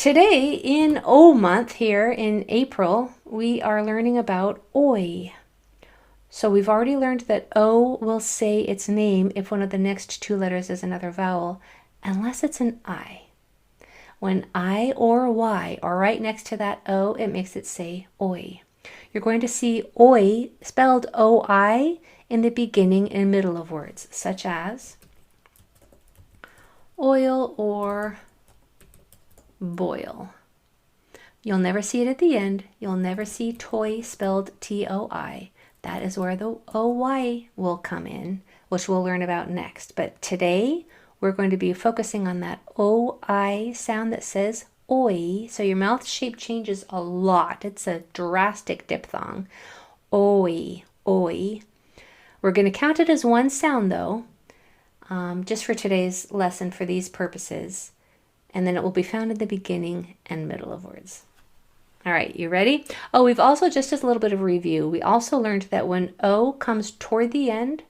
Today in O month here in April, we are learning about oi. So we've already learned that O will say its name if one of the next two letters is another vowel, unless it's an I. When I or Y are right next to that O, it makes it say oi. You're going to see oi spelled O-I in the beginning and middle of words, such as oil or boil. You'll never see it at the end. You'll never see toy spelled T-O-I. That is where the O-Y will come in, which we'll learn about next. But today, we're going to be focusing on that O-I sound that says oi. So your mouth shape changes a lot. It's a drastic diphthong. Oi, oi. We're going to count it as one sound though, just for today's lesson for these purposes. And then it will be found in the beginning and middle of words. All right, you ready? Oh, we've also, just as a little bit of review, we also learned that when O comes toward the end,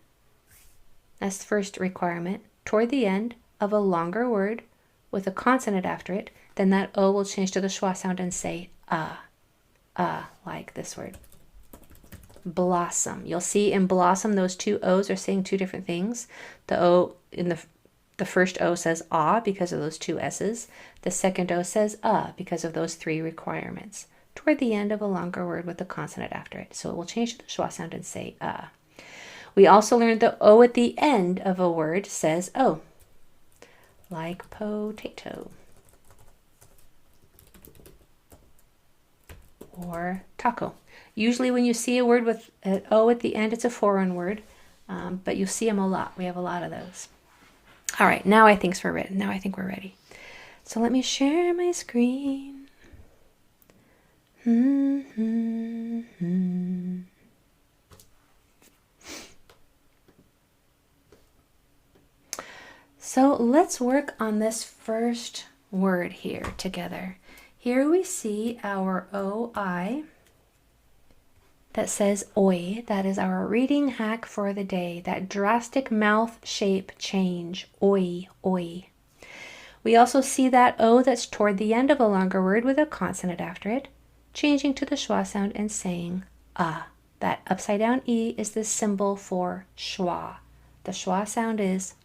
that's the first requirement, toward the end of a longer word with a consonant after it, then that O will change to the schwa sound and say like this word. Blossom. You'll see in blossom, those two O's are saying two different things. The O in the first O says ah because of those two S's. The second O says because of those three requirements. Toward the end of a longer word with a consonant after it. So it will change to the schwa sound and say We also learned the O at the end of a word says O. Like potato. Or taco. Usually when you see a word with an O at the end, it's a foreign word. But you'll see them a lot. We have a lot of those. All right, now I think we're ready. We're ready. So let me share my screen. So let's work on this first word here together. Here we see our O-I that says oi. That is our reading hack for the day. That drastic mouth shape change. Oi, oi. We also see that O that's toward the end of a longer word with a consonant after it, changing to the schwa sound and saying That upside down E is the symbol for schwa. The schwa sound is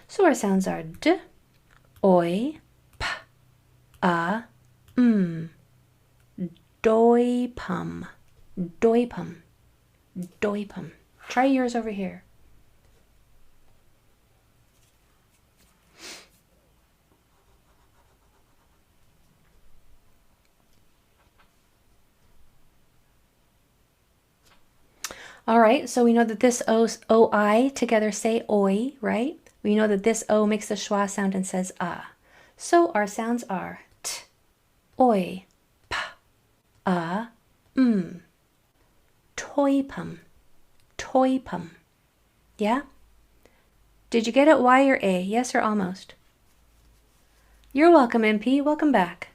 So our sounds are d, oi, p, doipum, doipum, doipum. Try yours over here. All right, so we know that this O-I together say oi, right? We know that this O makes the schwa sound and says So our sounds are t, oi, p, toipum, toipum. Yeah? Did you get it Y or A? Yes or almost? You're welcome, MP. Welcome back.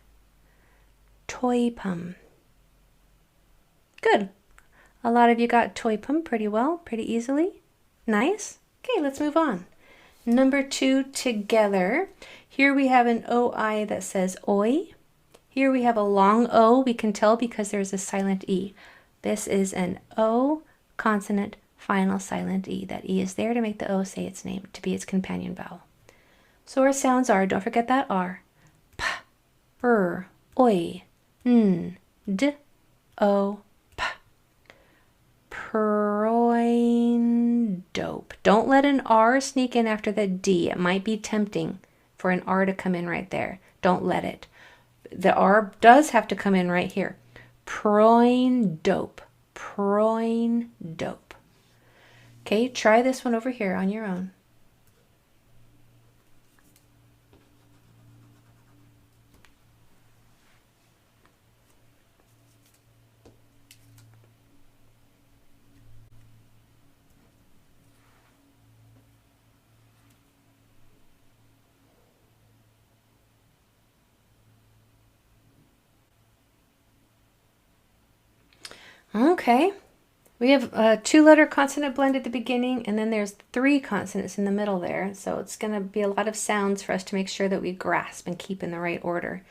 Toipum. Good. A lot of you got toipum pretty well, pretty easily. Nice. Okay, let's move on. Number 2 together. Here we have an O-I that says oi. Here we have a long O, we can tell because there's a silent E. This is an O consonant final silent E. That E is there to make the O say its name, to be its companion vowel. So our sounds are, don't forget that R, P, oi, N, D, O, P. Proin, dope. Don't let an R sneak in after the D. It might be tempting for an R to come in right there. Don't let it. The R does have to come in right here. Proin, dope. Proin, dope. Okay, try this one over here on your own. Okay, We have a 2-letter consonant blend at the beginning, and then there's 3 consonants in the middle there. So it's going to be a lot of sounds for us to make sure that we grasp and keep in the right order.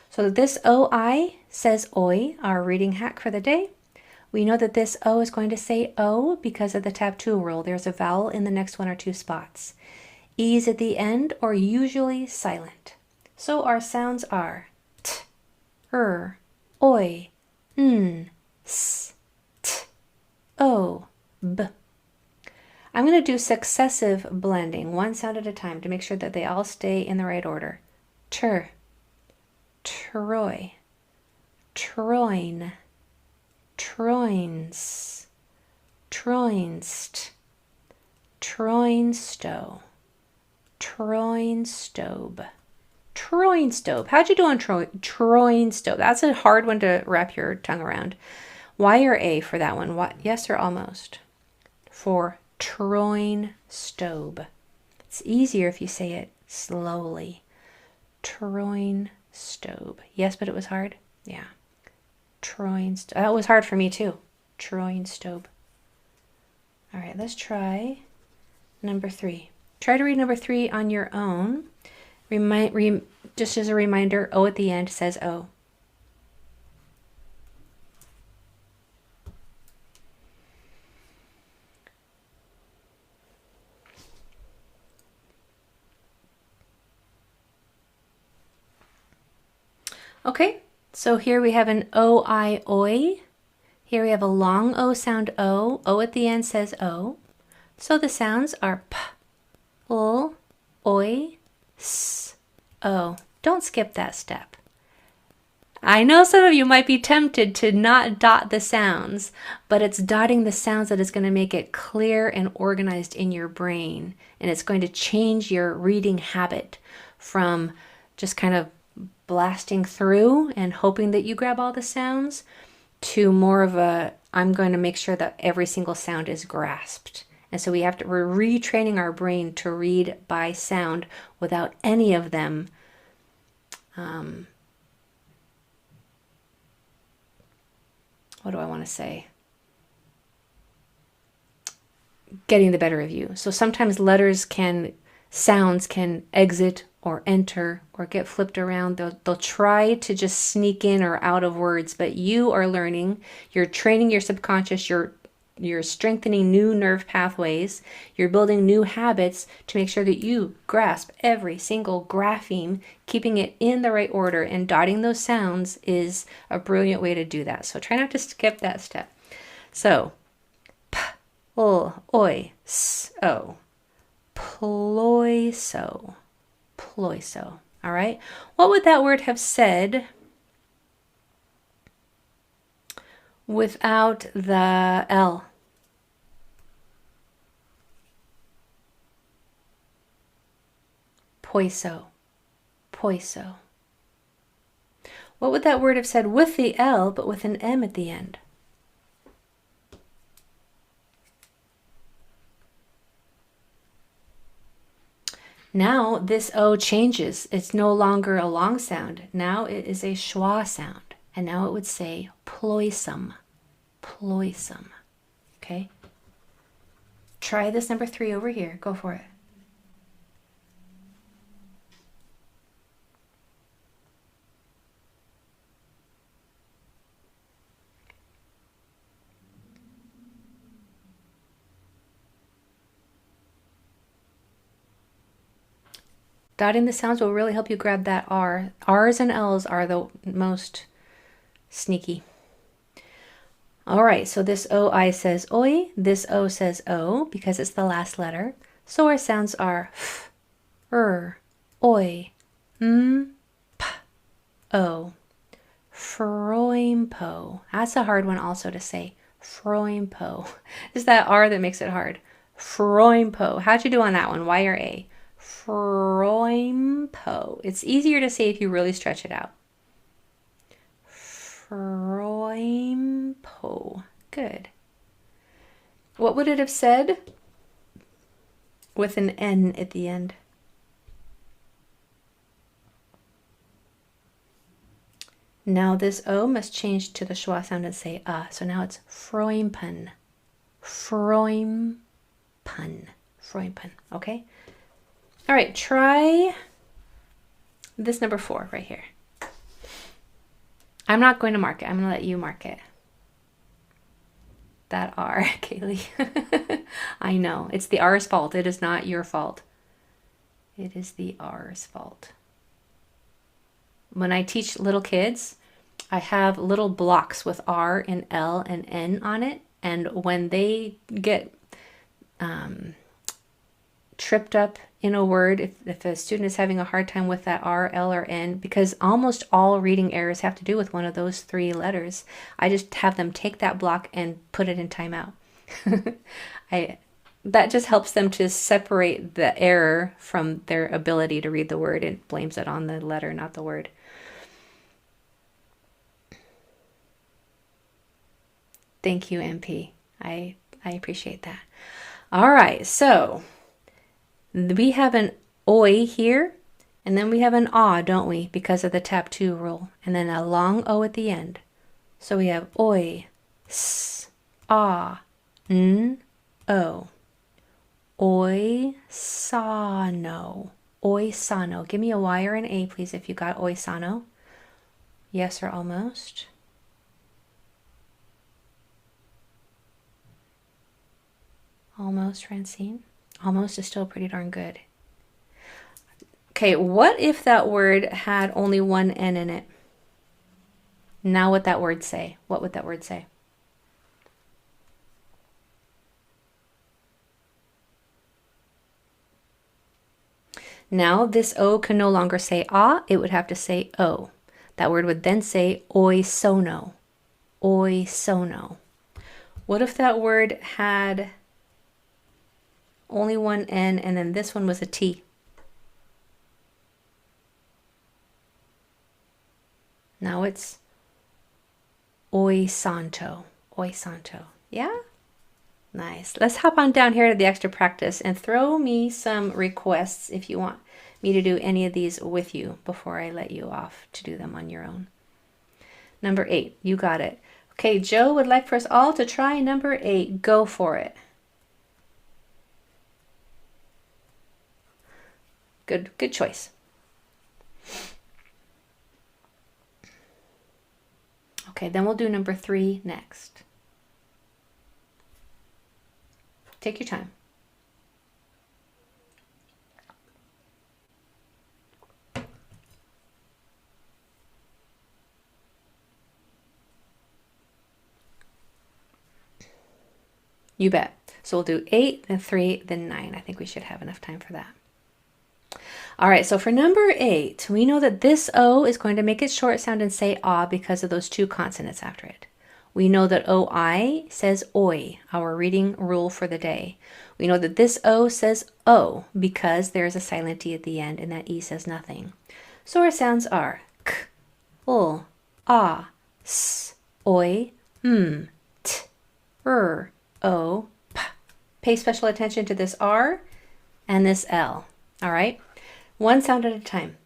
So this OI says oi, our reading hack for the day. We know that this O is going to say O because of the tab 2 rule. There's a vowel in the next 1 or 2 spots. E's at the end are usually silent. So our sounds are t, oi, s, t, o, b. I'm going to do successive blending, one sound at a time, to make sure that they all stay in the right order. Tur, Troy, Troin, Troins, Troinst, Troinstow, Troinstobe, Troinstobe. How'd you do on Troinstobe? That's a hard one to wrap your tongue around. Y or A for that one? What? Yes or almost? For Troinstobe. It's easier if you say it slowly. Troinstobe. Yes, but it was hard? Yeah. Troinstobe. That was hard for me too. Troinstobe. All right, let's try number 3. Try to read number 3 on your own. Just as a reminder, O at the end says O. Okay, so here we have an O-I, oi. Here we have a long O sound O. O at the end says O. So the sounds are p, l, oi, s, o. Don't skip that step. I know some of you might be tempted to not dot the sounds, but it's dotting the sounds that is going to make it clear and organized in your brain. And it's going to change your reading habit from just kind of blasting through and hoping that you grab all the sounds to more of a, I'm going to make sure that every single sound is grasped. And so we're retraining our brain to read by sound without any of them what do I want to say? Getting the better of you. So sometimes sounds can exit or enter or get flipped around. They'll try to just sneak in or out of words, but you are learning, you're training your subconscious, you're strengthening new nerve pathways, you're building new habits to make sure that you grasp every single grapheme, keeping it in the right order, and dotting those sounds is a brilliant way to do that. So try not to skip that step. So, p, l, oi, s, o, ploiso, ploiso. All right. What would that word have said without the L? Poiso, poiso. What would that word have said with the L but with an M at the end? Now this O changes. It's no longer a long sound. Now it is a schwa sound. And now it would say ploisome, ploisome. Okay? Try this number 3 over here. Go for it. Dotting the sounds will really help you grab that R. R's and L's are the most sneaky. All right, so this O-I says oi, this O says O because it's the last letter. So our sounds are f, oi, p, o. Froimpo. That's a hard one also to say. Froimpo. It's that R that makes it hard. Froimpo. How'd you do on that one? Y or A? Froimpo. It's easier to say if you really stretch it out. Froimpo. Good. What would it have said with an N at the end? Now this O must change to the schwa sound and say so now it's Froimpen. Freumpen. Okay? All right, try this number 4 right here. I'm not going to mark it. I'm going to let you mark it. That R, Kaylee. I know. It's the R's fault. It is not your fault. It is the R's fault. When I teach little kids, I have little blocks with R and L and N on it. And when they get tripped up in a word, if a student is having a hard time with that R, L, or N, because almost all reading errors have to do with one of those 3 letters, I just have them take that block and put it in timeout. That just helps them to separate the error from their ability to read the word. It blames it on the letter, not the word. Thank you, MP. I appreciate that. All right, so we have an oi here, and then we have an ah, don't we? Because of the tap 2 rule, and then a long O at the end. So we have oi, s, ah, n, o. Oi, sano. Oi, sano. Give me a Y or an A, please, if you got oi, sano. Yes or almost. Almost, Francine. Almost is still pretty darn good. Okay, what if that word had only one N in it? Now what that word say? What would that word say? Now this O can no longer say ah, it would have to say O. That word would then say oi sono. Oi sono. What if that word had only one N and then this one was a T? Now it's oi santo. Oi santo. Yeah? Nice. Let's hop on down here to the extra practice and throw me some requests if you want me to do any of these with you before I let you off to do them on your own. Number 8, you got it. Okay, Joe would like for us all to try number 8. Go for it. Good choice. Okay, then we'll do number 3 next. Take your time. You bet. So we'll do 8, then 3, then 9. I think we should have enough time for that. All right, so for number 8, we know that this O is going to make it short sound and say ah because of those 2 consonants after it. We know that OI says oi, our reading rule for the day. We know that this O says O because there is a silent E at the end and that E says nothing. So our sounds are k, ul, ah, s, oi, t, o, p. Pay special attention to this R and this L. All right? One sound at a time.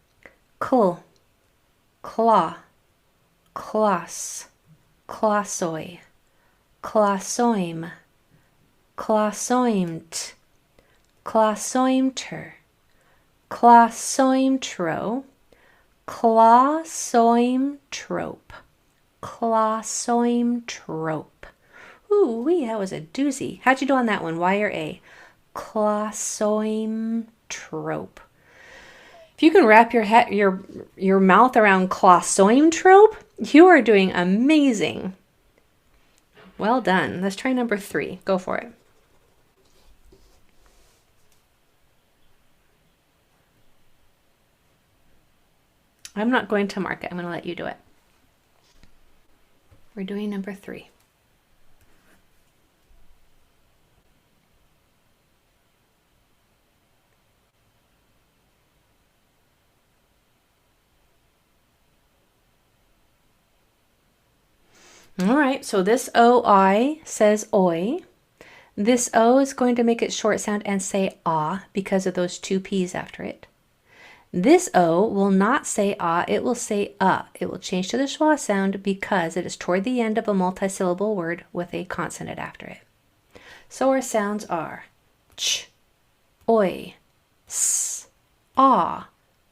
Cl, claw, class, classoi, classoim, classoimt, classoimter, classoimtro, classoimtrope, classoimtrope. Ooh, wee, that was a doozy. How'd you do on that one? Y or A? Classoimtrope. If you can wrap your mouth around classoimtrope, you are doing amazing. Well done. Let's try number 3. Go for it. I'm not going to mark it. I'm going to let you do it. We're doing number 3. All right, so this OI says oi. This O is going to make it short sound and say ah because of those 2 P's after it. This O will not say ah, it will say It will change to the schwa sound because it is toward the end of a multisyllable word with a consonant after it. So our sounds are ch, oi, s, ah,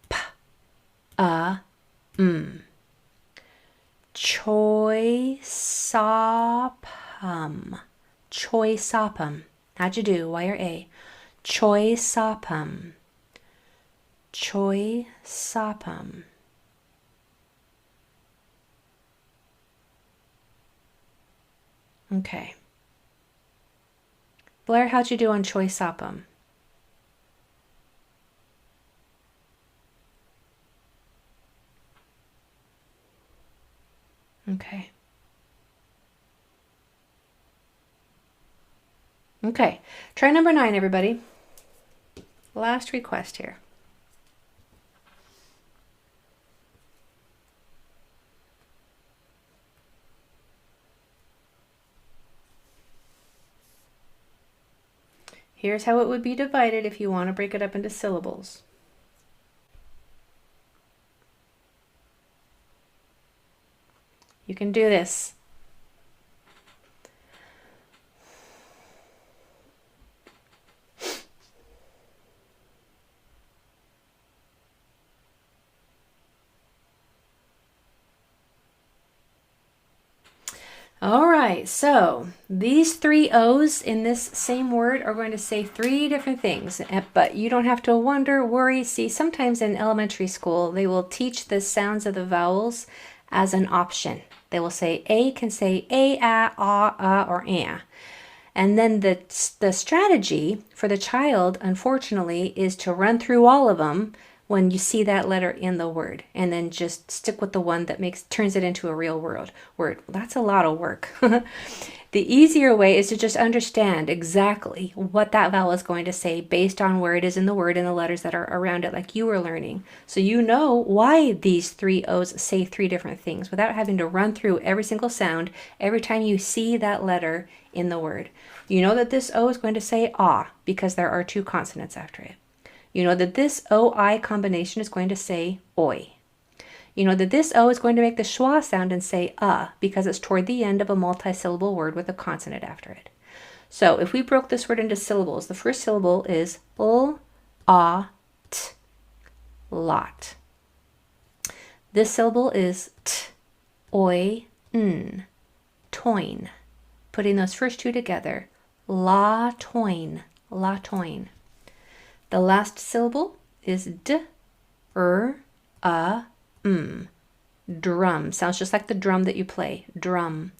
p, choi, sopum. Choi sopum. How'd you do? Y or A? Choi sopum. Choi sopum. Okay. Blair, how'd you do on choi sopum? Okay. Okay. Try number 9, everybody. Last request here. Here's how it would be divided if you want to break it up into syllables. You can do this. All right, so these 3 O's in this same word are going to say 3 different things, but you don't have to wonder, worry. See, sometimes in elementary school, they will teach the sounds of the vowels as an option. They will say A can say A, or A. And then the strategy for the child, unfortunately, is to run through all of them when you see that letter in the word, and then just stick with the one that turns it into a real word. That's a lot of work. The easier way is to just understand exactly what that vowel is going to say based on where it is in the word and the letters that are around it, like you were learning. So you know why these 3 O's say 3 different things without having to run through every single sound every time you see that letter in the word. You know that this O is going to say ah because there are 2 consonants after it. You know that this O-I combination is going to say oi. You know that this O is going to make the schwa sound and say because it's toward the end of a multisyllable word with a consonant after it. So if we broke this word into syllables, the first syllable is l, ah, t, lot. This syllable is t, oi, n, toin. Putting those first 2 together, la toin, la toin. The last syllable is d, drum. Sounds just like the drum that you play, drum.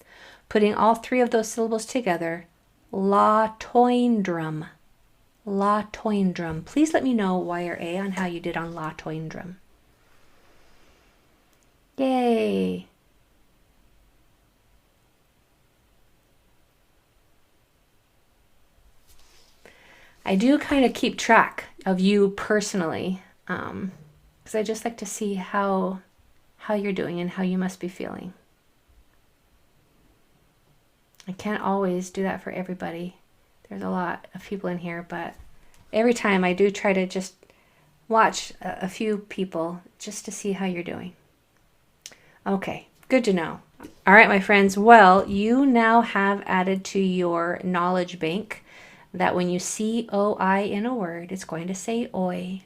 Putting all 3 of those syllables together, la toin drum, la toin drum. Please let me know Y or A on how you did on la toin drum. Yay! I do kind of keep track of you personally, because I just like to see how you're doing and how you must be feeling. I can't always do that for everybody. There's a lot of people in here, but every time I do try to just watch a few people just to see how you're doing. Okay, good to know. All right, my friends. Well, you now have added to your knowledge bank that when you see O-I in a word, it's going to say oi.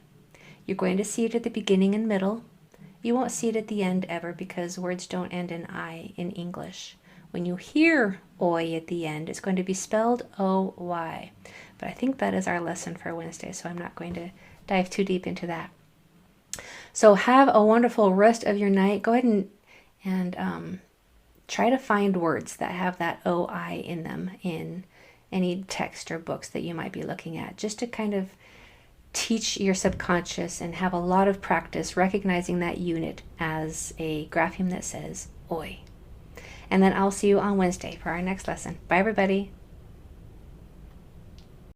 You're going to see it at the beginning and middle. You won't see it at the end ever because words don't end in I in English. When you hear oi at the end, it's going to be spelled O-Y. But I think that is our lesson for Wednesday, so I'm not going to dive too deep into that. So have a wonderful rest of your night. Go ahead and try to find words that have that O-I in them in any text or books that you might be looking at, just to kind of teach your subconscious and have a lot of practice recognizing that unit as a grapheme that says oi. And then I'll see you on Wednesday for our next lesson. Bye, everybody.